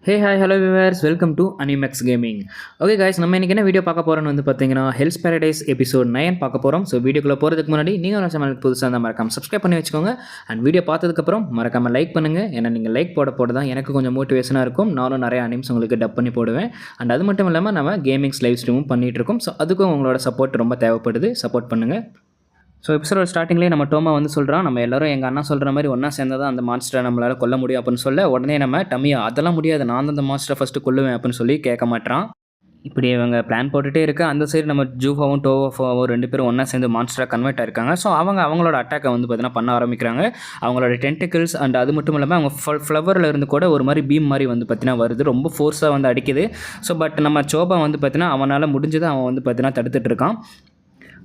Hey hi hello viewers welcome to Animax gaming. Okay guys, நம்ம இன்றைக்கி என்ன video பார்க்க போகிறோன்னு வந்து பார்த்தீங்கன்னா ஹெல்ஸ் பேரடைஸ் எபிசோட் 9 பார்க்க போகிறோம். ஸோ வீடியோக்குள்ளே போகிறதுக்கு முன்னாடி நீங்கள் நம்ம சேனலுக்கு புதுசாக இருந்தால் மறக்காமல் சப்ஸ்கிரைப் பண்ணி வச்சுக்கோங்க. அண்ட் வீடியோ பார்த்ததுக்கப்புறம் மறக்காமல் லைக் பண்ணுங்கள். ஏன்னா நீங்கள் லைக் போட தான் எனக்கு கொஞ்சம் மோட்டிவேஷனாக இருக்கும். நானும் நிறைய அனிம்ஸ் உங்களுக்கு டப் பண்ணி போடுவேன். அண்ட் அது மட்டும் இல்லாமல் நம்ம கேமிங்ஸ் லைவ் ஸ்ட்ரீமும் பண்ணிகிட்ருக்கோம். ஸோ அதுக்கும் உங்களோட சப்போர்ட் ரொம்ப தேவைப்படுது. சப்போர்ட் பண்ணுங்கள். ஸோ எபிசோட ஸ்டார்டிங்லேயே நம்ம டோமா வந்து சொல்கிறான், நம்ம எல்லோரும் எங்கள் அண்ணா சொல்கிற மாதிரி ஒன்றா சேர்ந்தால் தான் அந்த மான்ஸ்டரை நம்மளால் கொல்ல முடியும் அப்படின்னு சொல்ல, உடனே நம்ம டம்மியா அதெல்லாம் முடியாது, நான் தான் அந்த மான்ஸ்டரை ஃபஸ்ட்டு கொல்லுவேன் அப்படின்னு சொல்லி கேட்க மாட்டான். இப்படி இவங்க பிளான் போட்டுகிட்டே இருக்க அந்த சைடு நம்ம ஜூஃபாவும் டோவாவும் ரெண்டு பேரும் ஒன்றா சேர்ந்து மான்ஸ்டராக கன்வெர்ட் ஆயிருக்காங்க. ஸோ அவங்களோட அட்டாக்கை வந்து பார்த்தீங்கன்னா பண்ண ஆரம்பிக்கிறாங்க. அவங்களோட டென்டிக்கிள்ஸ் அண்ட் அது மட்டும் இல்லாமல் அவங்க ஃப்ளவரில் இருந்து கூட ஒரு மாதிரி பீம் மாதிரி வந்து பார்த்தீங்கன்னா வருது, ரொம்ப ஃபோர்ஸாக வந்து அடிக்குது. ஸோ பட் நம்ம சோபா வந்து பார்த்தீங்கன்னா அவனால் முடிஞ்சதை அவன் வந்து பார்த்தீங்கன்னா தடுத்துட்டு இருக்கான்.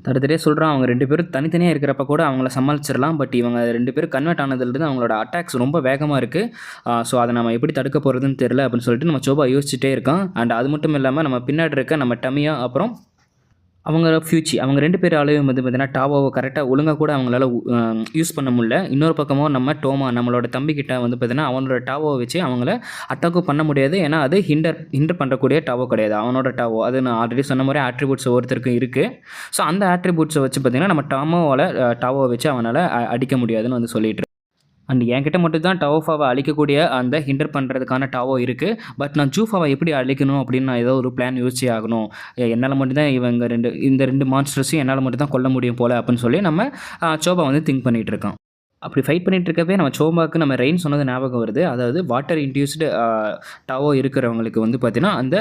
தடுத்துட்டே சொல்கிறான், அவங்க ரெண்டு பேரும் தனித்தனியாக இருக்கிறப்ப கூட அவங்கள சமாளிச்சிடலாம். பட் இவங்க ரெண்டு பேரும் கன்வெர்ட் ஆனதுலேருந்து அவங்களோட அட்டாக்ஸ் ரொம்ப வேகமாக இருக்குது. ஸோ அதை நம்ம எப்படி தடுக்க போகிறதுன்னு தெரியல அப்படின்னு சொல்லிட்டு நம்ம சோபா யோசிச்சுட்டே இருக்கான். அண்ட் அது மட்டும் இல்லாமல் நம்ம பின்னாடி இருக்க நம்ம டமியா அப்புறம் அவங்க அவங்க ரெண்டு பேர் ஆளையும் வந்து பார்த்தீங்கன்னா டாவோவை கரெக்டாக ஒழுங்காக கூட அவங்களால யூஸ் பண்ண முடியல. இன்னொரு பக்கமும் நம்ம டோமா நம்மளோட தம்பிக்கிட்ட வந்து பார்த்தீங்கன்னா அவனோட டாவோவை வச்சு அவங்கள அட்டாக்கும் பண்ண முடியாது. ஏன்னா அது ஹிண்டர் பண்ணுறக்கூடிய டாவோ கிடையாது, அவனோட டாவோ. அது நான் ஆல்ரெடி சொன்ன மாதிரி ஆட்ரிபியூட்ஸ் ஒருத்தருக்கு இருக்குது. ஸோ அந்த ஆட்ரிபியூட்ஸை வச்சு பார்த்தீங்கன்னா நம்ம டாவோவை வச்சு அவனால் அடிக்க முடியாதுன்னு வந்து சொல்லிட்டு. அண்ட் என்கிட்ட மட்டும் தான் டவோஃபாவை அழிக்கக்கூடிய அந்த ஹிண்டர் பண்ணுறதுக்கான டாவோ இருக்குது. பட் நான் ஜூஃபாவை எப்படி அழிக்கணும் அப்படின்னு நான் ஏதோ ஒரு பிளான் யோசிச்சு ஆகணும். என்னால் மட்டும்தான் இந்த ரெண்டு மான்ஸ்டர்ஸையும் என்னால் மட்டும் தான் கொல்ல முடியும் போல் அப்படின்னு சொல்லி நம்ம சோபா வந்து திங்க் பண்ணிகிட்டு இருக்கோம். அப்படி ஃபைட் பண்ணிகிட்டு இருக்கப்பே நம்ம சோபாவுக்கு நம்ம ரெயின் சொன்னது ஞாபகம் வருது. அதாவது வாட்டர் இன்டியூஸ்டு டாவோ இருக்கிறவங்களுக்கு வந்து பார்த்திங்கன்னா அந்த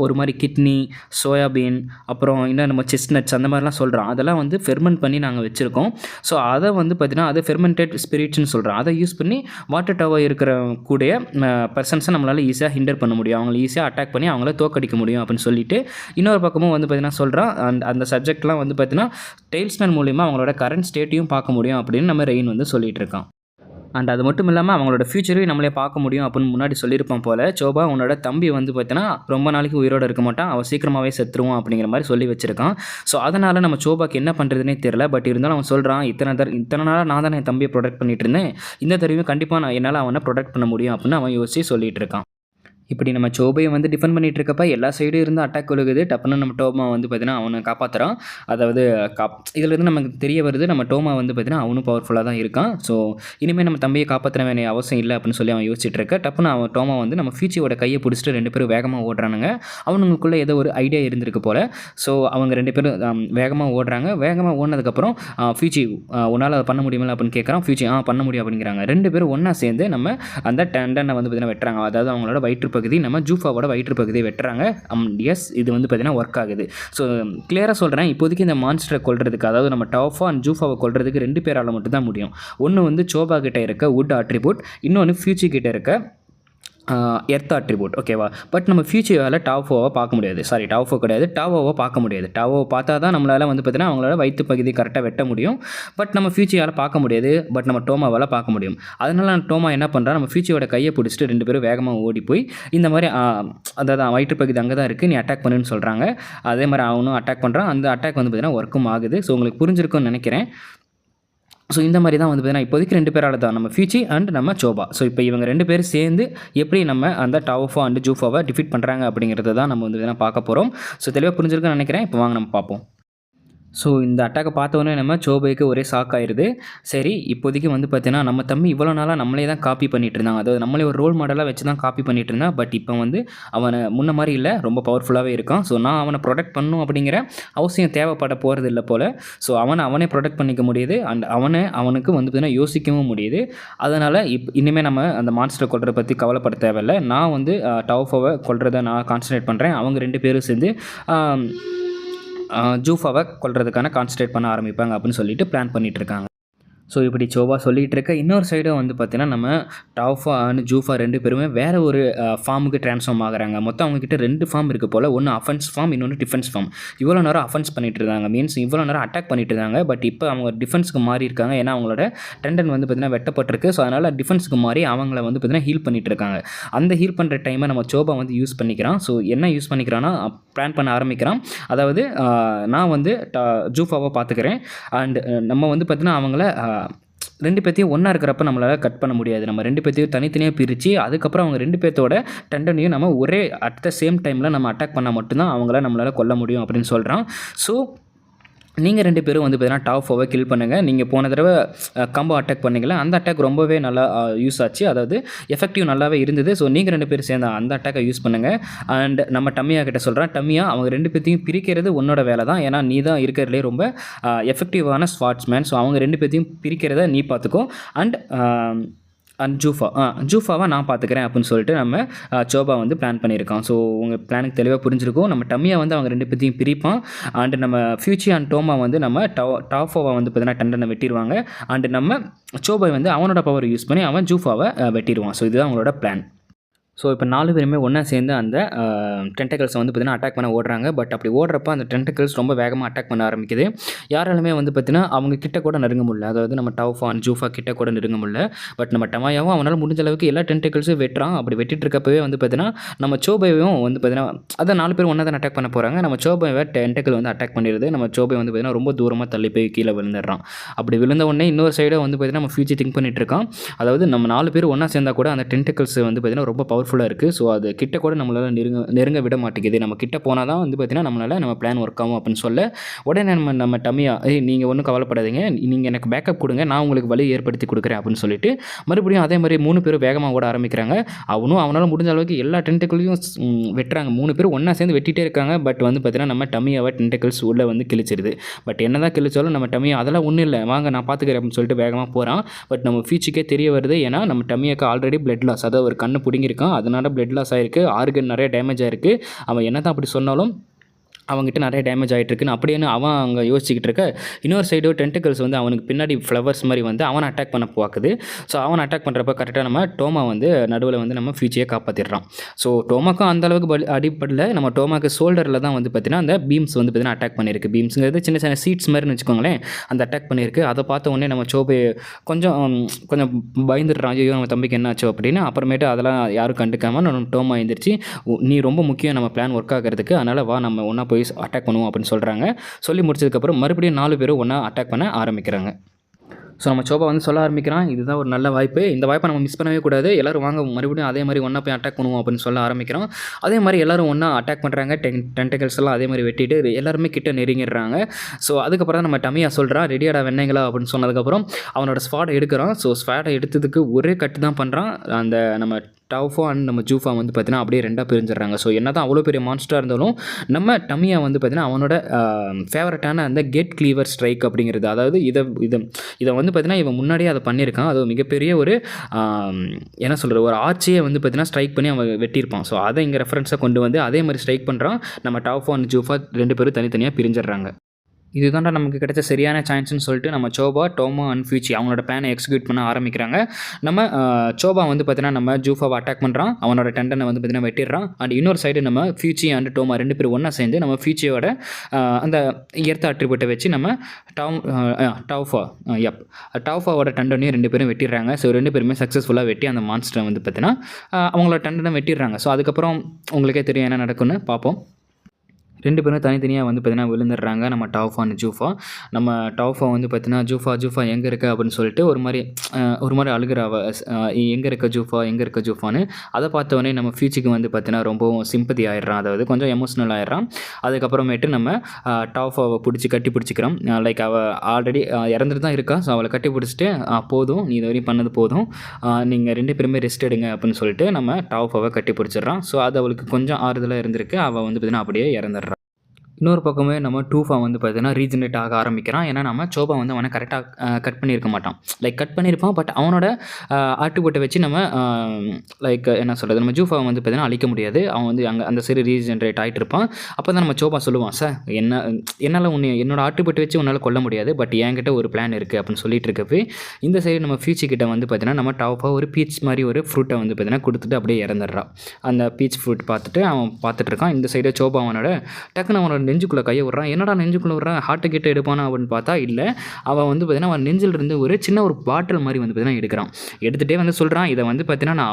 ஒரு மாதிரி கிட்னி, சோயாபீன், அப்புறம் இன்னும் நம்ம செஸ்ட்நட்ஸ் அந்த மாதிரிலாம் சொல்கிறோம். அதெல்லாம் வந்து ஃபெர்மெண்ட் பண்ணி நாங்கள் வச்சுருக்கோம். ஸோ அதை வந்து பார்த்திங்கன்னா அது ஃபெர்மெண்டட் ஸ்பிரிட்ஸ்னு சொல்கிறோம். அதை யூஸ் பண்ணி வாட்டர் டாவோ இருக்கிற கூடிய பர்சன்ஸை நம்மளால் ஈஸியாக ஹிண்டர் பண்ண முடியும், அவங்கள ஈஸியாக அட்டாக் பண்ணி அவங்கள தோக்கடிக்க முடியும் அப்படின்னு சொல்லிட்டு இன்னொரு பக்கமும் வந்து பார்த்திங்கன்னா சொல்கிறான். அந்த சப்ஜெக்ட்லாம் வந்து பார்த்திங்கன்னா டெய்ல்ஸ்மேன் மூலிமா அவங்களோட கரண்ட் ஸ்டேட்டையும் பார்க்க முடியும் அப்படின்னு நம்ம ரெயின் வந்து சொல்லிட்டு இருக்கான். அண்ட் அது மட்டும் இல்லாமல் அவங்களோட ஃபியூச்சரையும் நம்மளே பார்க்க முடியும் அப்படின்னு முன்னாடி சொல்லியிருப்பான் போல். சோபா உன்னோட தம்பி வந்து பார்த்தீங்கன்னா ரொம்ப நாளைக்கு உயிரோடு இருக்க மாட்டான், அவன் சீக்கிரமாகவே செத்துருவான் அப்படிங்கிற மாதிரி சொல்லி வச்சிருக்கான். ஸோ அதனால் நம்ம சோபாக்கு என்ன பண்ணுறதுனே தெரியல. பட் இருந்தாலும் அவன் சொல்கிறான், இத்தனை நாளாக நான் தான் என் தம்பியை ப்ரொடெக்ட் பண்ணிட்டு இருந்தேன், இந்த தடவையும் கண்டிப்பாக நான் என்னால் அவனை ப்ரொடெக்ட் பண்ண முடியும் அப்படின்னு அவன் யோசிச்சு சொல்லிட்டு இருக்கான். இப்படி நம்ம சோபையை வந்து டிஃபெண்ட் பண்ணிகிட்டு இருக்கப்ப எல்லா சைடும் இருந்து அட்டாக் விழுகுது. டப்புன்னு நம்ம டோமா வந்து பார்த்தீங்கன்னா அவனை காப்பாற்றுறான். அதாவது இதிலேருந்து நமக்கு தெரிய வருது நம்ம டோமா வந்து பார்த்தீங்கன்னா அவனும் பவர்ஃபுல்லாக தான் இருக்கான். ஸோ இனிமேல் நம்ம தம்பியை காப்பாற்ற வேண்டிய அவசியம் இல்லை அப்படின்னு சொல்லி அவன் யோசிச்சுட்டு இருக்க. டப்புன்னு அவன் டோமா வந்து நம்ம ஃபியூச்சியோட கையை பிடிச்சிட்டு ரெண்டு பேரும் வேகமாக ஓடுறானுங்க. அவனுங்களுக்குள்ளே ஏதோ ஒரு ஐடியா இருந்திருக்கு போல். ஸோ அவங்க ரெண்டு பேரும் வேகமாக ஓடுறாங்க. வேகமாக ஓடினதுக்கப்புறம் ஃபியூச்சி உன்னால் அதை பண்ண முடியுமில்ல அப்படின்னு கேட்குறான். ஃபியூச்சி பண்ண முடியும் அப்படிங்கிறாங்க. ரெண்டு பேரும் ஒன்றா சேர்ந்து நம்ம அந்த டண்டனை வந்து பார்த்தீங்கன்னா வெட்டுறாங்க. அதாவது அவங்களோட வயிற்று பகுதி நம்ம ஜூஃபாவோட வயிற்று பகுதியை வெட்டுறாங்க. எஸ், இது வந்து பார்த்தீங்கன்னா ஒர்க் ஆகுது. ஸோ கிளியராக சொல்கிறேன், இப்போதைக்கு இந்த மான்ஸ்டரை கொல்றதுக்கு, அதாவது நம்ம டாஃபா அண்ட் ஜூஃபாவை கொல்றதுக்கு ரெண்டு பேரால் மட்டும் தான் முடியும். ஒன்று வந்து சோபா கிட்டே இருக்க வுட் ஆட்ரிபியூட், இன்னொன்று ஃபியூச்சி கிட்டே இருக்க எர்த் அட்ரிபியூட். ஓகேவா? பட் நம்ம ஃபியூச்சரால் டாவோவை பார்க்க முடியாது. டாவோ கிடையாது, டாவோவை பார்க்க முடியாது. டாவோவை பார்த்தா தான் நம்மளால் வந்து பார்த்தீங்கன்னா அவங்களோட வயிற்று பகுதி கரெக்டாக வெட்ட முடியும். பட் நம்ம ஃபியூச்சரால் பார்க்க முடியாது. பட் நம்ம டோமாவால் பார்க்க முடியும். அதனால் டோமா என்ன பண்ணுறா, நம்ம ஃபியூச்சரோட கையை பிடிச்சிட்டு ரெண்டு பேரும் வேகமாக ஓடி போய் இந்த மாதிரி அதாவது வயிற்று பகுதி அங்கே தான் இருக்குது, நீ அட்டாக் பண்ணுன்னு சொல்கிறாங்க. அதே மாதிரி அவனும் அட்டாக் பண்ணுறான். அந்த அட்டாக் வந்து பார்த்தீங்கன்னா ஒர்க்கும் ஆகுது. ஸோ உங்களுக்கு புரிஞ்சிருக்கும்னு நினைக்கிறேன். ஸோ இந்த மாதிரி தான் வந்து பார்த்தீங்கன்னா இப்போதைக்கு ரெண்டு பேரால் தான், நம்ம ஃபியூச்சி அண்ட் நம்ம சோபா. ஸோ இப்போ இவங்க ரெண்டு பேரும் சேர்ந்து எப்படி நம்ம அந்த டாவோஃபா அண்ட் ஜூஃபாவை டிஃபீட் பண்ணுறாங்க அப்படிங்கிறத தான் நம்ம வந்து பார்த்தீங்கன்னா பார்க்க போகிறோம். ஸோ தெளிவாக புரிஞ்சிருக்குன்னு நினைக்கிறேன். இப்போ வாங்க நம்ம பார்ப்போம். ஸோ இந்த அட்டாக்கை பார்த்தோன்னே நம்ம சோபைக்கு ஒரே ஷாக் ஆயிடுது. சரி, இப்போதைக்கு வந்து பார்த்தீங்கன்னா நம்ம தம்பி இவ்வளோ நாளாக நம்மளே தான் காப்பி பண்ணிகிட்டு இருந்தாங்க, அதாவது நம்மளே ஒரு ரோல் மாடலாக வச்சு தான் காப்பி பண்ணிகிட்டு இருந்தான். பட் இப்போ வந்து அவனை முன்ன மாதிரி இல்லை, ரொம்ப பவர்ஃபுல்லாகவே இருக்கான். ஸோ நான் அவனை ப்ரொடெக்ட் பண்ணணும் அப்படிங்கிற அவசியம் தேவைப்பட போகிறது இல்லை போல். ஸோ அவனே ப்ரொடெக்ட் பண்ணிக்க முடியுது. அண்ட் அவனுக்கு வந்து பார்த்தீங்கன்னா யோசிக்கவும் முடியுது. அதனால் இனிமேல் நம்ம அந்த மான்ஸ்டரை கொல்றதை பற்றி கவலைப்பட தேவையில்லை. நான் வந்து டவுஃபாவை கொல்றதை நான் கான்சன்ட்ரேட் பண்ணுறேன். அவங்க ரெண்டு பேரும் சேர்ந்து ஜூஃபாவை கொல்றதுக்கான கான்சன்ட்ரேட் பண்ண ஆரம்பிப்பாங்க அப்படின்னு சொல்லிட்டு பிளான் பண்ணிகிட்டு இருக்காங்க. ஸோ இப்படி சோபா சொல்லிகிட்டு இருக்க இன்னொரு சைடும் வந்து பார்த்திங்கன்னா நம்ம டாஃபா அண்ட் ஜூஃபா ரெண்டு பேருமே வேறு ஒரு ஃபார்முக்கு ட்ரான்ஸ்ஃபார்ம் ஆகிறாங்க. மொத்தம் அவங்கக்கிட்ட ரெண்டு ஃபார்ம் இருக்குது போல். ஒன்று அஃபென்ஸ் ஃபார்ம், இன்னொன்று டிஃபென்ஸ் ஃபார்ம். இவ்வளோ நேரம் அஃபென்ஸ் பண்ணிட்டு இருந்தாங்க, மீன்ஸ் இவ்வளோ நேரம் அட்டாக் பண்ணிட்டு இருந்தாங்க. பட் இப்போ அவங்க டிஃபென்ஸுக்கு மாறி இருக்காங்க. ஏன்னா அவங்களோட டெண்டன் வந்து பார்த்திங்கன்னா வெட்டப்பட்டிருக்கு. ஸோ அதனால் டிஃபென்ஸுக்கு மாறி அவங்கள வந்து பார்த்திங்கன்னா ஹீல் பண்ணிட்டு இருக்காங்க. அந்த ஹீல் பண்ணுற டைமை நம்ம சோபா வந்து யூஸ் பண்ணிக்கிறான். ஸோ என்ன யூஸ் பண்ணிக்கிறான்னா பிளான் பண்ண ஆரம்பிக்கிறான். அதாவது நான் வந்து ஜூஃபாவை பார்த்துக்கிறேன். அண்ட் நம்ம வந்து பார்த்திங்கன்னா அவங்கள 2 பேத்தையும் ஒன்றா இருக்கிறப்ப நம்மளால் கட் பண்ண முடியாது. நம்ம 2 பேத்தையும் தனித்தனியாக பிரித்து அதுக்கப்புறம் அவங்க 2 பேத்தோட டெண்டனையும் நம்ம ஒரே அட் த சேம் டைமில் நம்ம அட்டாக் பண்ணால் மட்டும்தான் அவங்கள நம்மளால் கொல்ல முடியும் அப்படின்னு சொல்கிறான். ஸோ நீங்கள் 2 பேரும் வந்து பார்த்தீங்கன்னா டாப் 4 கில் பண்ணுங்கள். நீங்கள் போன தடவை காம்போ அட்டாக் பண்ணிங்களா, அந்த அட்டாக் ரொம்பவே நல்லா யூஸ் ஆச்சு. அதாவது எஃபெக்டிவ் நல்லாவே இருந்தது. ஸோ நீங்கள் 2 பேரும் சேர்ந்து அந்த அட்டாக்கை யூஸ் பண்ணுங்கள். அண்ட் நம்ம டம்மியா கிட்ட சொல்கிறேன், டம்மியா அவங்க 2 பேத்தையும் பிரிக்கிறது உன்னோட வேலை தான். ஏன்னா நீ தான் இருக்கிறதுலே ரொம்ப எஃபெக்டிவான ஸ்வாட்ஸ்மேன். ஸோ அவங்க 2 பேத்தையும் பிரிக்கிறத நீ பார்த்துக்கோ. அண்ட் ஜூஃபாவை நான் பார்த்துக்கிறேன் அப்படின்னு சொல்லிட்டு நம்ம சோபா வந்து பிளான் பண்ணியிருக்கோம். ஸோ உங்கள் பிளானுக்கு தெளிவாக புரிஞ்சிருக்கும். நம்ம டம்மியா வந்து அவங்க 2 பேத்தையும் பிரிப்பான். அண்டு நம்ம ஃபியூச்சி அண்ட் டோமா வந்து நம்ம டாஃபோவை வந்து பார்த்தீங்கன்னா டண்டனை வெட்டிடுவாங்க. அண்டு நம்ம சோபா வந்து அவனோட பவர் யூஸ் பண்ணி அவன் ஜூஃபாவை வெட்டிடுவான். ஸோ இதுதான் அவங்களோட பிளான். ஸோ இப்போ 4 பேருமே ஒன்றா சேர்ந்து அந்த டென்டக்கிள்ஸை வந்து பார்த்திங்கன்னா அட்டாக் பண்ண ஓடுறாங்க. பட் அப்படி ஓடுறப்ப அந்த டென்டக்கிள்ஸ் ரொம்ப வேகமாக அட்டாக் பண்ண ஆரம்பிக்குது. யாராலுமே வந்து பார்த்திங்கன்னா அவங்க கிட்ட கூட நெருங்க முடியல. அதாவது நம்ம டவுஃபா ஜூஃபா கிட்ட கூட நெருங்க முடியல. பட் நம்ம டமாயாவும் அவனால் முடிஞ்ச அளவுக்கு எல்லா டென்டக்கிள்ஸும் வெட்டுறான். அப்படி வெட்டிட்டு இருக்கப்பவே வந்து பார்த்திங்கன்னா நம்ம சோபையும் வந்து பார்த்திங்கன்னா அதான் 4 பேர் ஒன்றா தான் அட்டாக் பண்ண போகிறாங்க. நம்ம சோபையை டென்டக்கிள் வந்து அட்டாக் பண்ணிடுது. நம்ம சோபை வந்து பார்த்திங்கன்னா ரொம்ப தூரமாக தள்ளி போய் கீழே விழுந்துடுறான். அப்படி விழுந்த உடனே இன்னொரு சைடாக வந்து பார்த்திங்கன்னா நம்ம ஃபியூச்சர் திங்க் பண்ணிட்டு இருக்கான். அதாவது நம்ம 4 பேர் ஒன்றா சேர்ந்தால் கூட அந்த டென்டக்கிள்ஸ் வந்து பார்த்திங்கன்னா ரொம்ப பவர்ஃபுல்லாக இருக்குது. ஸோ அது கிட்ட கூட நம்மளால் நெருங்க விட மாட்டேங்குது. நம்ம கிட்ட போனால் தான் வந்து பார்த்திங்கன்னா நம்மளால் நம்ம பிளான் ஒர்க் ஆகும் அப்படின்னு சொல்ல உடனே நம்ம டம்மியா நீங்கள் ஒன்றும் கவலைப்படாதீங்க, நீங்கள் எனக்கு பேக்கப் கொடுங்க, நான் உங்களுக்கு வழி ஏற்படுத்தி கொடுக்குறேன் அப்படின்னு சொல்லிட்டு மறுபடியும் அதே மாதிரி 3 பேரும் வேகமாக ஓட ஆரம்பிக்கிறாங்க. அவனால் முடிஞ்ச அளவுக்கு எல்லா டென்டக்கிளையும் வெட்டுறாங்க. 3 பேர் ஒன்றா சேர்ந்து வெட்டிகிட்டே இருக்காங்க. பட் வந்து பார்த்திங்கன்னா நம்ம டம்மியாவை டென்டக்கிள்ஸ் உள்ளே வந்து கிழிச்சிருது. பட் என்ன தான் கிழிச்சாலும் நம்ம டம்மியா அதெல்லாம் ஒன்றும் இல்லை, வாங்க நான் பார்த்துக்கிறேன் அப்படின்னு சொல்லிட்டு வேகமாக போகிறான். பட் நம்ம ஃபியூச்சருக்கே தெரிய வருது. ஏன்னா நம்ம டம்மியாக்கு ஆல்ரெடி பிளட் லாஸ், அதாவது ஒரு கண்ணு பிடிங்கிருக்கான். அதனால் பிளட் லாஸ் ஆயிருக்கு, ஆர்கன் நிறைய டேமேஜ் ஆயிருக்கு. அவன் என்ன தான் அப்படி சொன்னாலும் அவங்ககிட்ட நிறைய டேமேஜ் ஆகிட்டுருக்குன்னு அப்படின்னு அவன் அங்கே யோசிச்சுக்கிட்டு இருக்க, இன்னொரு சைடு டென்டிகல்ஸ் வந்து அவனுக்கு பின்னாடி ஃப்ளவர்ஸ் மாதிரி வந்து அவனை அட்டாக் பண்ண பார்க்குது. ஸோ அவன் அட்டாக் பண்ணுறப்ப கரெக்டாக நம்ம டோமா வந்து நடுவில் வந்து நம்ம ஃபியூச்சரை காப்பாற்றிடுறான். ஸோ டோமாக்கும் அந்தளவுக்கு அடிப்படல. நம்ம டோமாக்கு ஷோல்டரில் தான் வந்து பார்த்திங்கன்னா அந்த பீம்ஸ் வந்து பார்த்திங்கன்னா அட்டாக் பண்ணியிருக்கு. பீம்ஸுங்கிறது சின்ன சின்ன சீட்ஸ் மாதிரின்னு வச்சுக்கோங்களேன், அந்த அட்டாக் பண்ணியிருக்கு. அதை பார்த்த உடனே நம்ம சோபை கொஞ்சம் பயந்துடுறான், ஐயோ நம்ம தம்பிக்கு என்ன ஆச்சோ அப்படின்னு. அப்புறமேட்டு அதெல்லாம் யாரும் கண்டுக்காமல் நம்ம டோமா எழுந்திரிச்சு, நீ ரொம்ப முக்கியம் நம்ம பிளான் ஒர்க் ஆகிறதுக்கு, அதனால் வா நம்ம ஒன்றா போய் அட்டாக் பண்ணுவோம் அப்படின்னு சொல்கிறாங்க. சொல்லி முடிச்சதுக்கப்புறம் மறுபடியும் 4 பேரும் ஒன்றா அட்டாக் பண்ண ஆரம்பிக்கிறாங்க. ஸோ நம்ம சோபா வந்து சொல்ல ஆரம்பிக்கிறான், இதுதான் ஒரு நல்ல வாய்ப்பு, இந்த வாய்ப்பை நம்ம மிஸ் பண்ணவே கூடாது, எல்லோரும் வாங்க மறுபடியும் அதே மாதிரி ஒன்றா போய் அட்டாக் பண்ணுவோம் அப்படின்னு சொல்ல ஆரம்பிக்கிறோம். அதே மாதிரி எல்லோரும் ஒன்றா அட்டாக் பண்ணுறாங்க. டென்டக்கிள்ஸ் எல்லாம் அதே மாதிரி வெட்டிட்டு எல்லாருமே கிட்ட நெருங்கிடுறாங்க. ஸோ அதுக்கப்புறம் நம்ம டம்மியா சொல்கிறான், ரெடியாடா வெண்ணங்களா அப்படின்னு சொன்னதுக்கப்புறம் அவனோட ஸ்வாடை எடுக்கிறான். ஸோ ஸ்வாடை எடுத்ததுக்கு ஒரே கட்டு தான் பண்ணுறான். அந்த நம்ம டவுஃபா அண்ட் நம்ம ஜூஃபா வந்து பார்த்திங்கன்னா அப்படியே 2ஆக பிரிஞ்சிடுறாங்க. ஸோ என்ன தான் அவ்வளோ பெரிய மான்ஸ்டராக இருந்தாலும் நம்ம டம்மியா வந்து பார்த்திங்கன்னா அவனோட ஃபேவரட்டான அந்த கெட் கிளீவர் ஸ்ட்ரைக் அப்படிங்கிறது, அதாவது இதை வந்து பார்த்திங்கன்னா இவன் முன்னாடியே அதை பண்ணியிருக்கான். அது மிகப்பெரிய ஒரு என்ன சொல்கிறது, ஒரு ஆர்ச்சியை வந்து பார்த்திங்கன்னா ஸ்ட்ரைக் பண்ணி அவன் வெட்டியிருப்பான். ஸோ அதை இங்கே ரெஃபரன்ஸாக கொண்டு வந்து அதே மாதிரி ஸ்ட்ரைக் பண்ணுறான். நம்ம டவுஃபா அண்ட் ஜூஃபா 2 பேரும் தனித்தனியாக பிரிஞ்சிடுறாங்க. இதுதான்டா நமக்கு கிடைச்ச சரியான சான்ஸ்னு சொல்லிட்டு நம்ம சோபா, டோமா அண்ட் ஃபியூச்சி அவங்களோட பிளானை எக்ஸிக்யூட் பண்ண ஆரம்பிக்கிறாங்க. நம்ம சோபா வந்து பார்த்தீங்கன்னா நம்ம ஜூஃபாவை அட்டாக் பண்ணுறான், அவனோட டெண்டனை வந்து பார்த்தீங்கன்னா வெட்டிடுறான். அண்ட் இன்னொரு சைடு நம்ம ஃபியூச்சி அண்ட் டோமா 2 பேரும் ஒன்றா சேர்ந்து நம்ம ஃபியூச்சியோட அந்த எர்த்த அட்ரிபியூட்டை வச்சு நம்ம டவுஃபாவோட டண்டனையும் 2 பேரும் வெட்டிடுறாங்க. ஸோ 2 பேருமே சக்ஸஸ்ஃபுல்லாக வெட்டி அந்த மான்ஸ்டரை வந்து பார்த்தீங்கன்னா அவங்களோட டண்டனை வெட்டிடுறாங்க. ஸோ அதுக்கப்புறம் உங்களுக்கே தெரியும் என்ன நடக்கும்னு பார்ப்போம். 2 பேரும் தனித்தனியாக வந்து பார்த்தீங்கன்னா விழுந்துடுறாங்க. நம்ம டவுஃபா அண்ட் ஜூஃபா. நம்ம டவுஃபா வந்து பார்த்தீங்கன்னா ஜூஃபா எங்கே இருக்க அப்படின்னு சொல்லிட்டு ஒரு மாதிரி அழுகிறாவ, எங்கே இருக்க ஜூஃபான்னு. அதை பார்த்தோன்னே நம்ம ஃபியூச்சிக்கு வந்து பார்த்தீங்கன்னா ரொம்பவும் சிம்பதி ஆயிடுறான், அதாவது கொஞ்சம் எமோஷ்னல் ஆயிடுறான். அதுக்கப்புறமேட்டு நம்ம டவுஃபாவை கட்டி பிடிச்சிக்கிறோம். லைக் அவள் ஆல்ரெடி இறந்துட்டு தான் இருக்கா. ஸோ அவளை கட்டி பிடிச்சிட்டு போதும், நீ இது வரையும் பண்ணது போதும், நீங்கள் 2 பேருமே ரெஸ்ட் எடுங்க அப்படின்னு சொல்லிட்டு நம்ம டவுஃபாவை கட்டி பிடிச்சிடுறான். ஸோ அது அவளுக்கு கொஞ்சம் ஆறுதலாக இருந்திருக்கு. அவள் வந்து பார்த்தீங்கன்னா அப்படியே இறந்துடுறான். இன்னொரு பக்கமே நம்ம டூஃபா வந்து பார்த்தீங்கன்னா ரீஜெனரேட் ஆக ஆரம்பிக்கிறான். ஏன்னா நம்ம சோபா வந்து அவனை கரெக்டாக கட் பண்ணியிருக்க மாட்டான். லைக் கட் பண்ணியிருப்பான், பட் அவனோட ஆட்டுப்பட்டை வச்சு நம்ம லைக் என்ன சொல்கிறது, நம்ம ஜூஃபா வந்து பார்த்தீங்கன்னா அழிக்க முடியாது. அவன் வந்து அந்த சைடு ரீஜெனரேட் ஆகிட்டு இருப்பான். அப்போ தான் நம்ம சோபா சொல்லுவான், சார் என்னால் என்னோட ஆட்டுப்பட்டு வச்சு உன்னால் கொல்ல முடியாது, பட் என்கிட்ட ஒரு பிளான் இருக்குது அப்படின்னு சொல்லிட்டு இருக்கப்போ இந்த சைடு நம்ம ஃபியூச்சிக்கிட்ட வந்து பார்த்தீங்கன்னா நம்ம டவுஃபா ஒரு பீச் மாதிரி ஒரு ஃப்ரூட்டை வந்து பார்த்தீங்கன்னா கொடுத்துட்டு அப்படியே இறந்துடுறான். அந்த பீச் ஃப்ரூட் பார்த்துட்டு அவன் பார்த்துட்டு இருக்கான். இந்த சைடு சோபா அவனோட டக்குன்னு அவனோட நெஞ்சுக்குள்ளே கையை விட்றான். என்னடா நெஞ்சுக்குள்ளே விட்றான், ஹார்ட்டு கிட்ட எடுப்பானா அப்படின்னு பார்த்தா இல்லை. அவன் வந்து பார்த்தீங்கன்னா அவன் நெஞ்சிலிருந்து ஒரு சின்ன ஒரு பாட்டில் மாதிரி வந்து பார்த்தீங்கன்னா எடுக்கிறான். எடுத்துகிட்டே வந்து சொல்கிறான், இதை வந்து பார்த்தீங்கன்னா நான்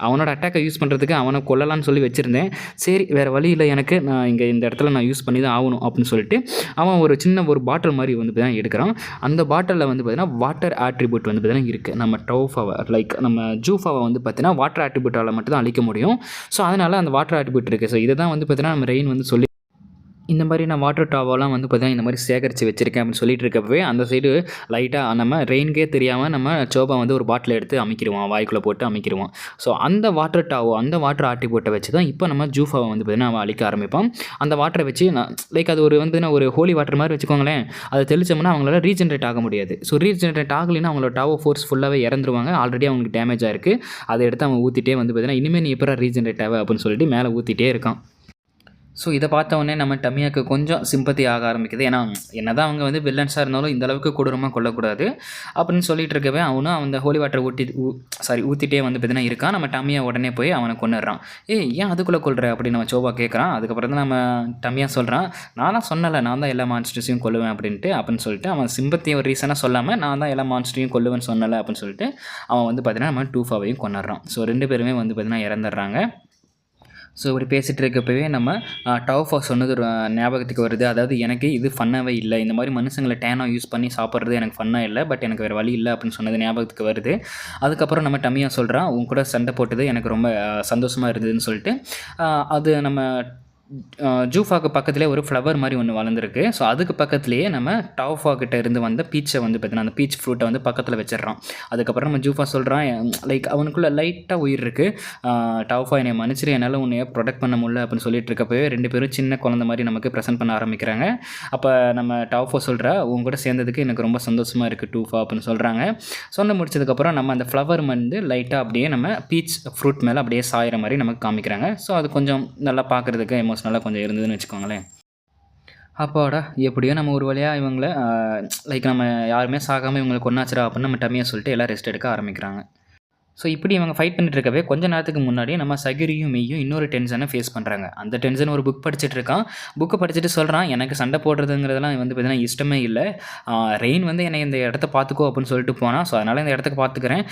அவனோட அட்டாக்கை யூஸ் பண்ணுறதுக்கு அவனை கொல்லலான்னு சொல்லி வச்சுருந்தேன். சரி வேறு வழி இல்லை எனக்கு, நான் இங்கே இந்த இடத்துல நான் யூஸ் பண்ணி தான் ஆகணும் அப்படின்னு சொல்லிட்டு அவன் ஒரு சின்ன ஒரு பாட்டில் மாதிரி வந்து பார்த்தீங்கன்னா எடுக்கிறான். அந்த பாட்டிலில் வந்து பார்த்தீங்கன்னா வாட்டர் ஆட்ரிபியூட் வந்து பார்த்தீங்கன்னா இருக்குது. நம்ம டவுஃபாவை லைக் நம்ம ஜூஃபாவை வந்து பார்த்தீங்கன்னா வாட்டர் ஆட்ரிபியூட்டால் மட்டும் தான் அழிக்க முடியும். ஸோ அதனால் அந்த வாட்டர் ஆட்ரிபியூட் இருக்குது. ஸோ இதை தான் வந்து பார்த்தீங்கன்னா நம்ம ரெயின் வந்து சொல்லி இந்த மாதிரி நான் வாட்டர் டாவெல்லாம் வந்து பார்த்தீங்கன்னா இந்த மாதிரி சேகரித்து வச்சுருக்கேன் அப்படின்னு சொல்லிட்டு இருக்கப்பவே அந்த சைடு லைட்டாக நம்ம ரெயின்கே தெரியாமல் நம்ம சோபா வந்து ஒரு பாட்டில் எடுத்து அமைக்கிடுவான், வாய்க்குள்ளே போட்டு அமைக்கிடுவான். ஸோ அந்த வாட்டர் டாவோ அந்த வாட்டர் ஆட்ரிபியூட்டை வச்சு தான் இப்போ நம்ம ஜூஃபாவை வந்து பார்த்தீங்கன்னா அவன் அழிக்க ஆரம்பிப்பான். அந்த வாட்டரை வச்சு லைக் அது ஒரு வந்து பார்த்தீங்கன்னா ஒரு ஹோலி வாட்டர் மாதிரி வச்சுக்கோங்களேன். அதை தெளிச்சோம்னா அவங்களால ரீஜென்ரேட் ஆக முடியாது. ஸோ ரீஜென்ரேட் ஆகலைன்னா அவங்களோட டாவோ ஃபோர்ஸ் ஃபுல்லாகவே இறந்துருவாங்க. ஆல்ரெடி அவங்களுக்கு டேமேஜ் ஆயிருக்கு. அதை எடுத்து அவன் ஊற்றிட்டே வந்து பார்த்தீங்கன்னா இனிமேல் நீ எப்போ ரீஜென்ரேட் ஆக அப்படின்னு சொல்லிட்டு மேலே ஊற்றிட்டே இருக்கான். ஸோ இதை பார்த்தவொடனே நம்ம டமியாவுக்கு கொஞ்சம் சிம்பத்தி ஆக ஆரம்பிக்குது. ஏன்னா என்னதான் அவங்க வந்து வில்லன்ஸாக இருந்தாலும் இந்த அளவுக்கு கொடூரமாக கொல்லக்கூடாது அப்படின்னு சொல்லிட்டு இருக்கவே அவனும் அந்த ஹோலி வாட்டரை ஊற்றிட்டே வந்து பார்த்தீங்கன்னா இருக்கான். நம்ம டமியா உடனே போய் அவனை கொண்டுடுறான். ஏன் அதுக்குள்ளே கொள்கிற அப்படின்னு நம்ம சோபா கேட்குறான். அதுக்கப்புறம் தான் நம்ம டமியா சொல்கிறான், நான் தான் சொன்னலை நான் தான் எல்லா மான்ஸ்டர்ஸையும் கொல்லுவேன் அப்படின்னு சொல்லிட்டு அவன் சிம்பத்தி ஒரு ரீசனாக சொல்லாமல் நான் தான் எல்லா மான்ஸ்டரையும் கொல்லுவேன்னு சொன்னலை அப்படின்னு சொல்லிட்டு அவன் வந்து பார்த்தீங்கன்னா நம்ம டூஃபாவையும் கொண்டுடுறான். ஸோ 2 பேருமே வந்து பார்த்தீங்கன்னா இறந்துடுறாங்க. ஸோ இப்படி பேசிகிட்டு இருக்கப்பவே நம்ம டவுஃபா சொன்னது ஒரு ஞாபகத்துக்கு வருது. அதாவது எனக்கு இது ஃபன்னாகவே இல்லை, இந்த மாதிரி மனுஷங்களை டேனாக யூஸ் பண்ணி சாப்பிட்றது எனக்கு ஃபன்னாக இல்லை, பட் எனக்கு வேறு வழி இல்லை அப்படின்னு சொன்னது ஞாபகத்துக்கு வருது. அதுக்கப்புறம் நம்ம டமியா சொல்கிறான், உன் கூட சண்டை போட்டது எனக்கு ரொம்ப சந்தோஷமாக இருந்ததுன்னு சொல்லிட்டு அது நம்ம ஜூஃபாக்கு பக்கத்துலேயே ஒரு ஃப்ளவர் மாதிரி ஒன்று வளர்ந்துருக்கு. ஸோ அதுக்கு பக்கத்துலேயே நம்ம டவுஃபா கிட்ட இருந்து வந்த பீச்சை வந்து பார்த்தீங்கன்னா அந்த பீச் ஃப்ரூட்டை வந்து பக்கத்தில் வச்சிடறான். அதுக்கப்புறம் நம்ம ஜூஃபா சொல்கிறான், லைக் அவனுக்குள்ளே லைட்டாக உயிர் இருக்குது, டவுஃபா என்னை மன்னிச்சிரு, என்னால் உன்னைய ப்ரொடெக்ட் பண்ண முடியல அப்படின்னு சொல்லிட்டு இருக்கப்பவே 2 பேரும் சின்ன குழந்தை மாதிரி நமக்கு ப்ரெசென்ட் பண்ண ஆரம்பிக்கிறாங்க. அப்போ நம்ம டவுஃபா சொல்கிறா, உங்க கூட சேர்ந்ததுக்கு எனக்கு ரொம்ப சந்தோஷமாக இருக்குது டூஃபா அப்படின்னு சொல்கிறாங்க. சொன்ன முடிச்சதுக்கப்புறம் நம்ம அந்த ஃப்ளவர் வந்து லைட்டாக அப்படியே நம்ம பீச் ஃப்ரூட் மேலே அப்படியே சாயிற மாதிரி நமக்கு காமிக்கிறாங்க. ஸோ அது கொஞ்சம் நல்லா பார்க்குறதுக்கு எமோஷனலாக கொஞ்சம் இருந்ததுன்னு வச்சுக்கோங்களேன். அப்பாடா எப்படியோ நம்ம ஒரு வழியாக இவங்கள லைக் நம்ம யாருமே சாகாமல் இவங்களுக்கு கொண்டாச்சுரா அப்படின்னு நம்ம டம்மியாக சொல்லிட்டு எல்லாம் ரெஸ்ட் எடுக்க ஆரம்பிக்கிறாங்க. ஸோ இப்படி இவங்க ஃபைட் பண்ணிட்டு இருக்கவே கொஞ்ச நேரத்துக்கு முன்னாடி நம்ம சகிரியும் மெய்யும் இன்னொரு டென்ஷனை ஃபேஸ் பண்ணுறாங்க. அந்த டென்ஷன் ஒரு புக் படிச்சுட்டு இருக்கான். புக்கை படிச்சுட்டு சொல்கிறான், எனக்கு சண்டை போடுறதுங்கிறதெல்லாம் வந்து பார்த்தீங்கன்னா இஷ்டமே இல்லை. ரெயின் வந்து என்னை இந்த இடத்த பார்த்துக்கோ அப்படின்னு சொல்லிட்டு போனால், ஸோ அதனால் இந்த இடத்துக்கு பார்த்துக்கிறேன்.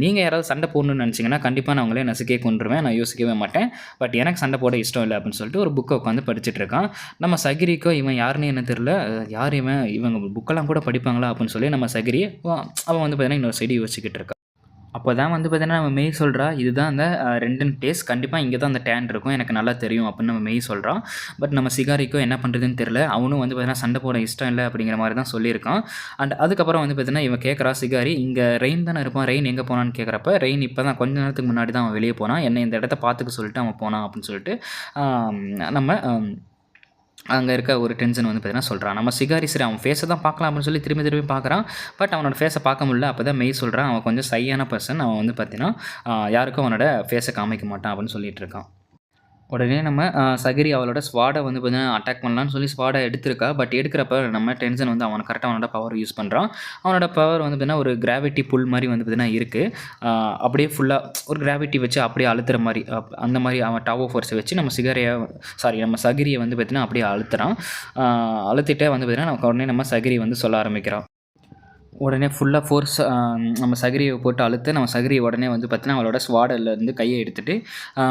நீங்கள் யாராவது சண்டை போடணும்னு நினச்சிங்கன்னா கண்டிப்பாக நான் அவங்களே நசுக்கே கொண்டுருவேன், நான் யோசிக்கவே மாட்டேன், பட் எனக்கு சண்டை போட இஷ்டம் இல்லை அப்படின்னு சொல்லிட்டு ஒரு புக்கை உட்காந்து படிச்சுட்டு இருக்கான். நம்ம சகிரிக்கோ இவன் யாருன்னு என்ன தெரில, யார் இவங்க புக்கெல்லாம் கூட படிப்பாங்களா அப்படின்னு சொல்லி நம்ம சகிரி அவன் வந்து பார்த்தீங்கன்னா இன்னொரு சைடு யோசிச்சுக்கிட்டு இருக்கான். அப்போ தான் வந்து பார்த்தீங்கன்னா நம்ம மெய் சொல்கிறா, இதுதான் அந்த ரெண்டன் பிளேஸ், கண்டிப்பாக இங்கே தான் அந்த டேன் இருக்கும், எனக்கு நல்லா தெரியும் அப்படின்னு நம்ம மெய் சொல்கிறான். பட் நம்ம சிகாரிக்கோ என்ன பண்ணுறதுன்னு தெரில, அவனும் வந்து பார்த்தீங்கன்னா சண்டை போட இஷ்டம் இல்லை அப்படிங்கிற மாதிரி தான் சொல்லியிருக்கான். அண்ட் அதுக்கப்புறம் வந்து பார்த்தீங்கன்னா இவன் கேட்குறா, சிகாரி இங்கே ரெயின் தானே இருப்பான், ரெயின் எங்கே போனான்னு கேட்குறப்ப, ரெயின் இப்போ தான் கொஞ்ச நேரத்துக்கு முன்னாடி தான் அவன் வெளியே போனான், என்னை இந்த இடத்த பார்த்துக்க சொல்லிட்டு அவன் போனான் அப்படின்னு சொல்லிட்டு நம்ம அங்கே இருக்க ஒரு டென்ஷன் வந்து பார்த்தீங்கன்னா சொல்கிறான். நம்ம சிகாரி சரி அவன் ஃபேஸை தான் பார்க்கலாம் அப்படின்னு சொல்லி திரும்பி பார்க்குறான். பட் அவனோட ஃபேஸை பார்க்க முடியல. அப்போ தான் மெய் சொல்கிறான், அவன் கொஞ்சம் சையான பர்சன், அவன் வந்து பார்த்தீங்கன்னா யாருக்கும் அவனோட ஃபேஸை காமிக்க மாட்டான் அப்படின்னு சொல்லிட்டு இருக்கான். உடனே நம்ம சகிரி அவளோட ஸ்வாடை வந்து பார்த்தீங்கன்னா அட்டாக் பண்ணலான்னு சொல்லி ஸ்வாடை எடுத்திருக்கா. பட் எடுக்கிறப்ப நம்ம டென்ஷன் வந்து அவன் கரெக்டாக அவனோட பவர் யூஸ் பண்ணுறான். அவனோட பவர் வந்து பார்த்தீங்கன்னா ஒரு கிராவிட்டி புல் மாதிரி வந்து பார்த்தீங்கன்னா இருக்குது. அப்படியே ஃபுல்லாக ஒரு கிராவிட்டி வச்சு அப்படியே அழுத்துற மாதிரி அந்த மாதிரி அவன் டாவோ ஃபோர்ஸை வச்சு நம்ம நம்ம சகிரியை வந்து பார்த்தீங்கன்னா அப்படியே அழுத்துறான். அழுத்திட்டே வந்து பார்த்தீங்கன்னா உடனே நம்ம சகிரி வந்து சொல்ல ஆரம்பிக்கிறான். உடனே ஃபுல்லாக ஃபோர்ஸ் நம்ம சகிரியை போட்டு அழுத்து நம்ம சகிரியை உடனே வந்து பார்த்தீங்கன்னா அவளோட ஸ்வாடிலேருந்து கையை எடுத்துகிட்டு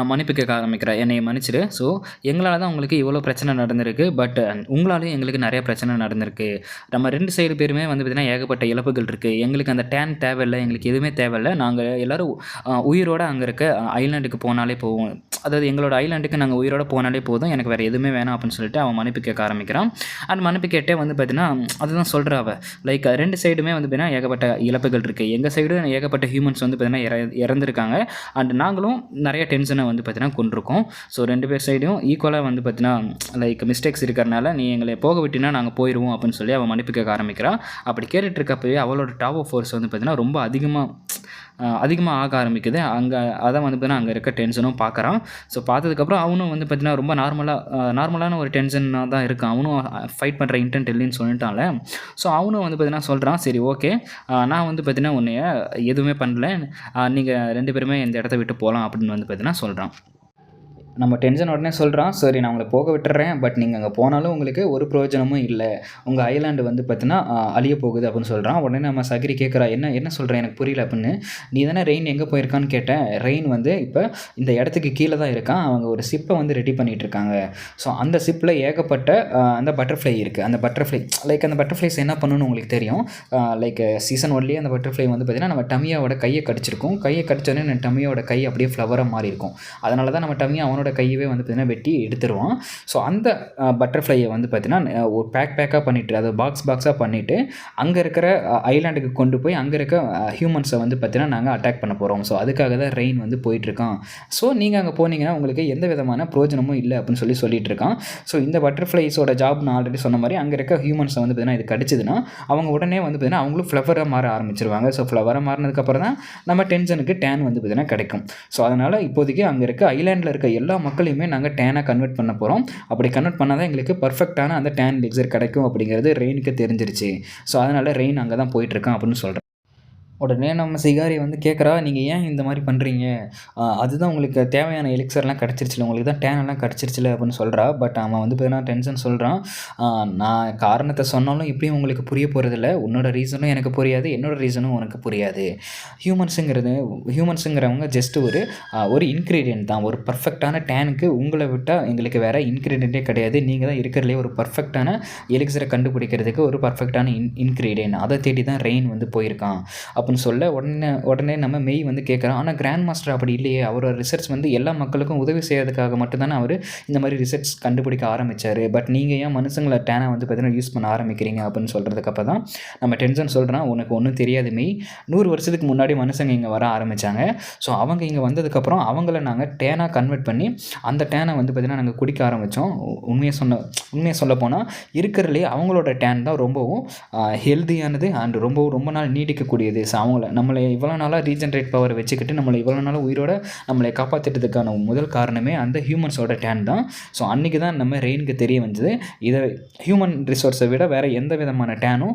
மன்னிப்பு கேட்க ஆரம்பிக்கிறா, என்னை மன்னிச்சிடு. ஸோ எங்களால் தான் உங்களுக்கு இவ்வளோ பிரச்சனை நடந்திருக்கு, பட் உங்களாலேயும் எங்களுக்கு நிறைய பிரச்சனை நடந்திருக்கு. நம்ம 2 சைடு பேருமே வந்து பார்த்திங்கன்னா ஏகப்பட்ட இழப்புகள் இருக்குது. எங்களுக்கு அந்த டேன் தேவையில்லை, எங்களுக்கு எதுவுமே தேவையில்லை. நாங்கள் எல்லோரும் உயிரோடு அங்கே இருக்க ஐலாண்டுக்கு போனாலே போவோம், அதாவது எங்களோட ஐலாண்டுக்கு நாங்கள் உயிரோடு போனாலே போதும், எனக்கு வேறு எதுவுமே வேணாம் அப்படின்னு சொல்லிட்டு அவன் மன்னிப்பு கேட்க ஆரம்பிக்கிறான். அந்த மன்னிப்பு கேட்டே வந்து பார்த்தீங்கன்னா அதுதான் சொல்கிறா அவள், லைக் 2 சைடுமே வந்து பார்த்தீங்கன்னா ஏகப்பட்ட இழப்புகள் இருக்குது. எங்கள் சைடும் ஏகப்பட்ட ஹியூமன்ஸ் வந்து பார்த்தீங்கன்னா இறந்துருக்காங்க. அண்ட் நாங்களும் நிறைய டென்ஷனை வந்து பார்த்தீங்கன்னா கொண்டிருக்கோம். ஸோ 2 பேர் சைடும் ஈக்குவலாக வந்து பார்த்தீங்கன்னா லைக் மிஸ்டேக்ஸ் இருக்கிறனால நீ எங்களை போக விட்டினா நாங்கள் போயிடுவோம் அப்படின்னு சொல்லி அவன் மன்னிப்பு கேட்க ஆரம்பிக்கிறான். அப்படி கேட்டுட்டு இருக்கப்பவே அவளோட டாவோ ஃபோர்ஸ் வந்து பார்த்தீங்கன்னா ரொம்ப அதிகமாக ஆக ஆரம்பிக்குது. அங்கே அதை வந்து பார்த்தீங்கன்னா அங்கே இருக்க டென்ஷனும் பார்க்குறான். ஸோ பார்த்ததுக்கப்புறம் அவனும் வந்து பார்த்தீங்கன்னா ரொம்ப நார்மலான ஒரு டென்ஷனாக தான் இருக்கான். அவனும் ஃபைட் பண்ணுற இன்டென்ட் இல்லைன்னு சொல்லிட்டான்ல. ஸோ அவனும் வந்து பார்த்தீங்கன்னா சொல்கிறான், சரி ஓகே நான் வந்து பார்த்தீங்கன்னா உன்னைய எதுவுமே பண்ணல, நீங்கள் 2 பேருமே இந்த இடத்த விட்டு போகலாம் அப்படின்னு வந்து பார்த்தீங்கன்னா சொல்கிறான். நம்ம டென்ஷன் உடனே சொல்கிறான், சரி நான் உங்களை போக விட்டுறேன், பட் நீங்கள் அங்கே போனாலும் உங்களுக்கு ஒரு பிரயோஜனமும் இல்லை, உங்கள் ஐலாண்டு வந்து பார்த்தீங்கன்னா அழிய போகுது அப்படின்னு சொல்கிறான். உடனே நம்ம சகிரி கேட்குறா, என்ன என்ன சொல்கிறேன் எனக்கு புரியல அப்படின்னு. நீ தானே ரெயின் எங்கே போயிருக்கான்னு கேட்டேன். ரெயின் வந்து இப்போ இந்த இடத்துக்கு கீழே தான் இருக்கான், அவங்க ஒரு ஷிப்பை வந்து ரெடி பண்ணிகிட்டு இருக்காங்க. ஸோ அந்த ஷிப்பில் ஏகப்பட்ட அந்த பட்டர்ஃப்ளை இருக்குது. அந்த பட்டர்ஃப்ளை லைக் அந்த பட்டர்ஃப்ளைஸ் என்ன பண்ணணும்னு உங்களுக்கு தெரியும். லைக் சீசன் 1லேயே அந்த பட்டர்ஃப்ளை வந்து பார்த்திங்கன்னா நம்ம டமியாவோட கையை கடிச்சிருக்கும். கையை கடிச்சோடனே நம்ம டமியாவோட கை அப்படியே ஃப்ளவராக மாறி இருக்கும். அதனால தான் நம்ம டமியா அவனோட கையவே வந்து பார்த்திங்கன்னா வெட்டி எடுத்துருவான். ஸோ அந்த பட்டர்ஃப்ளையை வந்து பார்த்திங்கன்னா ஒரு பேக்காக பண்ணிவிட்டு, அதை பாக்ஸாக பண்ணிவிட்டு அங்கே இருக்கிற ஐலாண்டுக்கு கொண்டு போய் அங்கே இருக்க ஹியூமன்ஸை வந்து பார்த்திங்கன்னா நாங்கள் அட்டாக் பண்ண போகிறோம். ஸோ அதுக்காக தான் ரெயின் வந்து போயிட்டுருக்கான். ஸோ நீங்கள் அங்கே போனீங்கன்னா உங்களுக்கு எந்த விதமான பிரயோஜனமும் இல்லை அப்படின்னு சொல்லிட்டு இருக்கான். ஸோ இந்த பட்டர்ஃப்ளைஸோட ஜாப் நான் ஆல்ரெடி சொன்ன மாதிரி அங்கே இருக்க ஹியூமன்ஸை வந்து பார்த்திங்கன்னா இது கடிச்சதுன்னா அவங்க உடனே வந்து பார்த்திங்கன்னா அவங்களும் ஃப்ளவராக மாற ஆரம்பிச்சிருவாங்க. ஸோ ஃப்ளவராக மாறினதுக்கப்புறம் தான் நம்ம டென்ஷனுக்கு டேன் வந்து பார்த்திங்கன்னா கிடைக்கும். ஸோ அதனால் இப்போதைக்கு அங்கே இருக்க ஐலாண்டில் இருக்க எல்லா மக்களையுமே நாங்கள் டேனாக கன்வெர்ட் பண்ண போகிறோம். அப்படி கன்வெர்ட் பண்ணால் தான் எங்களுக்கு பர்ஃபெக்டான அந்த டேன் எலிக்சர் கிடைக்கும் அப்படிங்கிறது ரெயினுக்கு தெரிஞ்சிருச்சு. ஸோ அதனால் ரெயின் அங்கே தான் போயிட்டுருக்கான் அப்படின்னு சொல்கிறேன். உடனே நம்ம சிகாரி வந்து கேட்குறா, நீங்கள் ஏன் இந்த மாதிரி பண்ணுறீங்க, அதுதான் உங்களுக்கு தேவையான எலிக்சர்லாம் கிடச்சிருச்சுல, உங்களுக்கு தான் டேனெல்லாம் கிடச்சிருச்சுல அப்படின்னு சொல்கிறா. பட் அவன் வந்து பார்த்தீங்கன்னா டென்ஷன் சொல்கிறான், நான் காரணத்தை சொன்னாலும் இப்படியும் உங்களுக்கு புரிய போகிறதில்ல, உன்னோட ரீசனும் எனக்கு புரியாது, என்னோட ரீசனும் உனக்கு புரியாது. ஹியூமன்ஸுங்கிறவங்க ஜஸ்ட் ஒரு இன்க்ரீடியன்ட் தான். ஒரு பர்ஃபெக்டான டேனுக்கு உங்களை விட்டால் எங்களுக்கு வேறு இன்க்ரீடியண்ட்டே கிடையாது. நீங்கள் தான் இருக்கிறதுலே ஒரு பர்ஃபெக்டான எலிக்சரை கண்டுபிடிக்கிறதுக்கு ஒரு பர்ஃபெக்டான இன்க்ரீடியன்ட். அதை தேடி தான் ரெயின் வந்து போயிருக்கான் அப்படின்னு சொல்ல உடனே நம்ம மெய் வந்து கேட்குறோம். ஆனால் கிராண்ட் மாஸ்டர் அப்படி இல்லையே, அவரோட ரிசர்ச் வந்து எல்லா மக்களுக்கும் உதவி செய்யறதுக்காக மட்டும்தானே அவர் இந்த மாதிரி ரிசர்ச் கண்டுபிடிக்க ஆரம்பித்தார். பட் நீங்கள் ஏன் மனுஷங்களை டேனை வந்து பார்த்தீங்கன்னா யூஸ் பண்ண ஆரம்பிக்கிறீங்க அப்படின்னு சொல்கிறதுக்கு அப்போ தான் நம்ம டென்ஷன் சொல்கிறான், உனக்கு ஒன்றும் தெரியாது மெய், 100 வருஷத்துக்கு முன்னாடி மனுஷங்க இங்கே வர ஆரம்பித்தாங்க. ஸோ அவங்க இங்கே வந்ததுக்கப்புறம் அவங்கள நாங்கள் டேனாக கன்வெர்ட் பண்ணி அந்த டேனை வந்து பார்த்திங்கன்னா நாங்கள் குடிக்க ஆரம்பித்தோம். உண்மையை சொல்ல போனால் இருக்கிறதுலே அவங்களோட டேன் தான் ரொம்பவும் ஹெல்தியானது அண்ட் ரொம்ப நாள் நீடிக்கக்கூடியது. ஸோ நம்மளை இவ்வளோ நாளாக ரீஜென்ரேட் பவர் வச்சுக்கிட்டு நம்மளை இவ்வளோ நாளாக உயிரோட நம்மளை காப்பாற்றிட்டதுக்கான முதல் காரணமே அந்த ஹியூமன்ஸோட டேன் தான். ஸோ அன்றைக்கி தான் நம்ம ரெயினுக்கு தெரிய வந்தது, இதை ஹியூமன் ரிசோர்ஸை விட வேறு எந்த விதமான டேனும்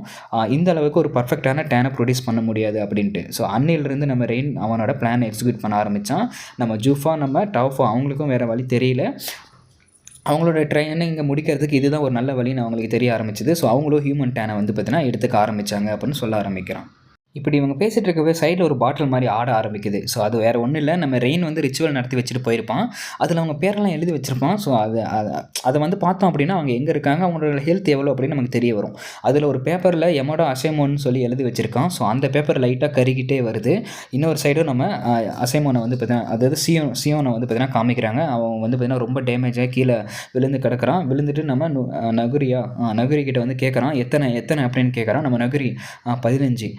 இந்த அளவுக்கு ஒரு பர்ஃபெக்டான டேனை ப்ரொடியூஸ் பண்ண முடியாது அப்படின்ட்டு. ஸோ அன்னையிலிருந்து நம்ம ரெயின் அவனோட பிளானை எக்ஸிக்யூட் பண்ண ஆரம்பித்தான். நம்ம ஜூஃபா நம்ம டாஃபா அவங்களுக்கும் வேறு வழி தெரியல, அவங்களோட ட்ரைனை இங்கே முடிக்கிறதுக்கு இதுதான் ஒரு நல்ல வழின்னு அவங்களுக்கு தெரிய ஆரம்பிச்சிது. ஸோ அவங்களும் ஹியூமன் டேனை வந்து பார்த்தீங்கன்னா எடுத்துக்க ஆரம்பித்தாங்க அப்படின்னு சொல்ல ஆரம்பிக்கிறான். இப்படி இவங்க பேசிகிட்டு இருக்கவே சைடில் ஒரு பாட்டில் மாதிரி ஆட ஆரம்பிக்குது. ஸோ அது வேறு ஒன்றும் இல்லை, நம்ம ரெயின் வந்து ரிச்சுவல் நடத்தி வச்சுட்டு போயிருப்பான், அதில் அவங்க பேரெல்லாம் எழுதி வச்சுருப்பான். ஸோ அதை வந்து பார்த்தோம் அப்படின்னா அவங்க எங்கே இருக்காங்க, அவங்களோட ஹெல்த் எவ்வளோ அப்படின்னு நமக்கு தெரிய வரும். அதில் ஒரு பேப்பரில் எமோடோ அசைமோன்னு சொல்லி எழுதி வச்சுருக்கான். ஸோ அந்த பேப்பர் லைட்டாக கருகிட்டே வருது. இன்னொரு சைடும் நம்ம அசைமோனை வந்து பார்த்தீங்கன்னா, அதாவது சியோனை வந்து பார்த்தீங்கன்னா காமிக்கிறாங்க. அவன் வந்து பார்த்தீங்கன்னா ரொம்ப டேமேஜாக கீழே விழுந்து கிடக்கிறான். விழுந்துட்டு நம்ம நகுரிக்கிட்ட வந்து கேட்குறான், எத்தனை அப்படின்னு கேட்குறான். நம்ம நகுரி 15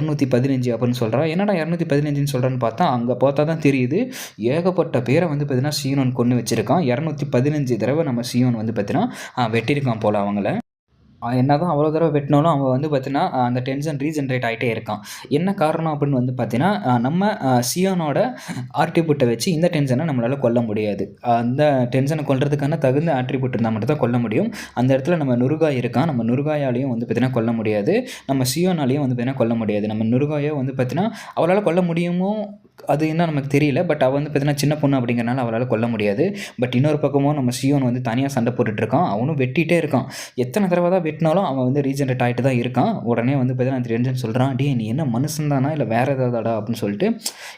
215 அப்படின்னு சொல்கிறான். என்னடா 215ன்னு சொல்கிறேன்னு பார்த்தா அங்கே பார்த்தா தான் தெரியுது, ஏகப்பட்ட பேரை வந்து பார்த்தீங்கன்னா சியோன் கொண்டு வச்சுருக்கான். 215 தடவை நம்ம சியோன் வந்து பார்த்தீங்கன்னா வெட்டியிருக்கான் போல் அவங்கள. என்ன தான் அவ்வளோ தடவை வெட்டினாலும் அவன் வந்து பார்த்தீங்கன்னா அந்த டென்ஷன் ரீஜென்ரேட் ஆகிட்டே இருக்கான். என்ன காரணம் அப்படின்னு வந்து பார்த்தீங்கன்னா நம்ம சியோனோட ஆட்ரிபியூட்டை வச்சு இந்த டென்ஷனை நம்மளால் கொல்ல முடியாது. அந்த டென்ஷனை கொல்றதுக்கான தகுந்த ஆட்ரிபியூட் இருந்தால் மட்டும் தான் கொல்ல முடியும். அந்த இடத்துல நம்ம நுருகாய் இருக்கான், நம்ம நுருகாயாலையும் வந்து பார்த்தீங்கன்னா கொல்ல முடியாது, நம்ம சியோனாலையும் வந்து பார்த்தீங்கன்னா கொல்ல முடியாது. நம்ம நுருகாயை வந்து பார்த்தீங்கன்னா அவளால் கொல்ல முடியுமோ அது என்ன நமக்கு தெரியல, பட் அவள் வந்து பார்த்தீங்கன்னா சின்ன பொண்ணு அப்படிங்கிறனால அவளால் கொல்ல முடியாது. பட் இன்னொரு பக்கமும் நம்ம சியோன் வந்து தனியாக சண்டை போட்டுட்ருக்கான், அவனும் வெட்டிகிட்டே இருக்கான். எத்தனை தடவை தான் வெட்டினாலும் அவன் வந்து ரீஜென்ரேட் ஆகிட்டு தான் இருக்கான். உடனே வந்து பார்த்தீங்கன்னா அந்த டென்ஷன் சொல்கிறான், டே நீ என்ன மனுஷன் தானா இல்லை வேறு ஏதாவதாடா அப்படின்னு சொல்லிட்டு.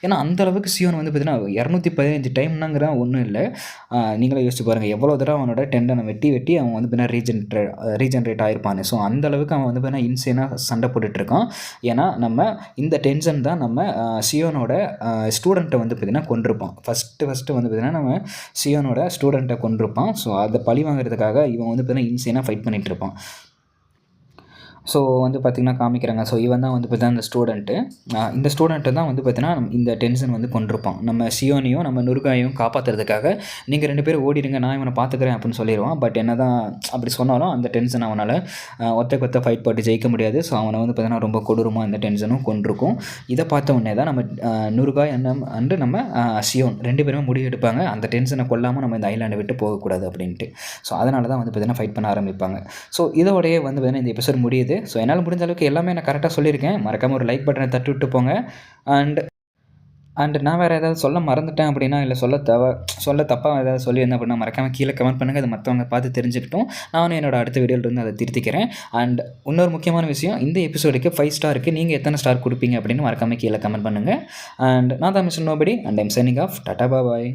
ஏன்னா அந்தளவுக்கு சியோன் வந்து பார்த்தீங்கன்னா 215 டைம்னாங்கிற ஒன்றும் இல்லை. நீங்களே யோசிச்சு பாருங்கள், எவ்வளோ தடவை அவனோட டெண்டனை வெட்டி அவன் வந்து பார்த்தீங்கன்னா ரீஜென்ரேட் ஆகிருப்பானு. ஸோ அந்தளவுக்கு அவன் வந்து பார்த்தீங்கன்னா இன்சேனாக சண்டை போட்டுட்ருக்கான். ஏன்னா நம்ம இந்த டென்ஷன் தான் நம்ம சியோனோட ஸ்டூடெண்ட்டை வந்து பார்த்திங்கன்னா கொண்டிருப்பான். ஃபஸ்ட்டு வந்து பார்த்திங்கன்னா நம்ம சியோனோட ஸ்டூடெண்ட்டை கொண்டிருப்பான். ஸோ அதை பழி வாங்குறதுக்காக இவன் வந்து பார்த்திங்கன்னா இன்சேனாக ஃபைட் பண்ணிகிட்டு இருப்பான். ஸோ வந்து பார்த்திங்கன்னா காமிக்கிறாங்க. ஸோ இவன் தான் வந்து பார்த்தீங்கன்னா இந்த ஸ்டூடெண்ட்டை தான் வந்து பார்த்தீங்கன்னா இந்த டென்ஷன் வந்து கொண்டிருப்பான். நம்ம சியோனையும் நம்ம நுருகாயையும் காப்பாற்றுறதுக்காக நீங்கள் 2 பேரும் ஓடிடுங்க, நான் இவனை பார்த்துக்கிறேன் அப்படின்னு சொல்லிடுவான். பட் என்ன தான் அப்படி சொன்னாலும் அந்த டென்ஷன் அவனால் ஒத்த ஃபைட் போட்டு ஜெயிக்க முடியாது. ஸோ அவனை வந்து பார்த்தீங்கன்னா ரொம்ப கொடூரமாக இந்த டென்ஷனும் கொண்டிருக்கும். இதை பார்த்த உடனே தான் நம்ம நுருகாய் அண்டு நம்ம சியோன் 2 பேருமே முடிவு எடுப்பாங்க, அந்த டென்ஷனை கொல்லாமல் நம்ம இந்த ஐலாண்டை விட்டு போகக்கூடாது அப்படின்ட்டு. ஸோ அதனால தான் வந்து பார்த்தீங்கன்னா ஃபைட் பண்ண ஆரம்பிப்பாங்க. ஸோ இதோடையே வந்து பார்த்தீங்கன்னா இந்த எபிசோட் முடியுது. ஸோ என்னால் முடிஞ்ச அளவுக்கு எல்லாமே நான் கரெக்டாக சொல்லியிருக்கேன். மறக்காமல் ஒரு லைக் பட்டனை தட்டி விட்டு போங்க. அண்ட் நான் வேறு ஏதாவது சொல்ல மறந்துட்டேன் அப்படின்னா, இல்லை சொல்ல தப்பாக ஏதாவது சொல்லியிருந்தேன் அப்படின்னா மறக்காமல் கீழே கமெண்ட் பண்ணுங்கள். அதை மற்றவங்க பார்த்து தெரிஞ்சுக்கிட்டும் நானும் என்னோட அடுத்த வீடியோவிலேருந்து அதை திருத்திக்கிறேன். அண்ட் இன்னொரு முக்கியமான விஷயம், இந்த எபிசோடுக்கு 5 ஸ்டாருக்கு நீங்கள் எத்தனை ஸ்டார் கொடுப்பீங்க அப்படின்னு மறக்காமல் கீழே கமெண்ட் பண்ணுங்கள். அண்ட் நான் தான் mister nobody and I'm signing off. Tata bye.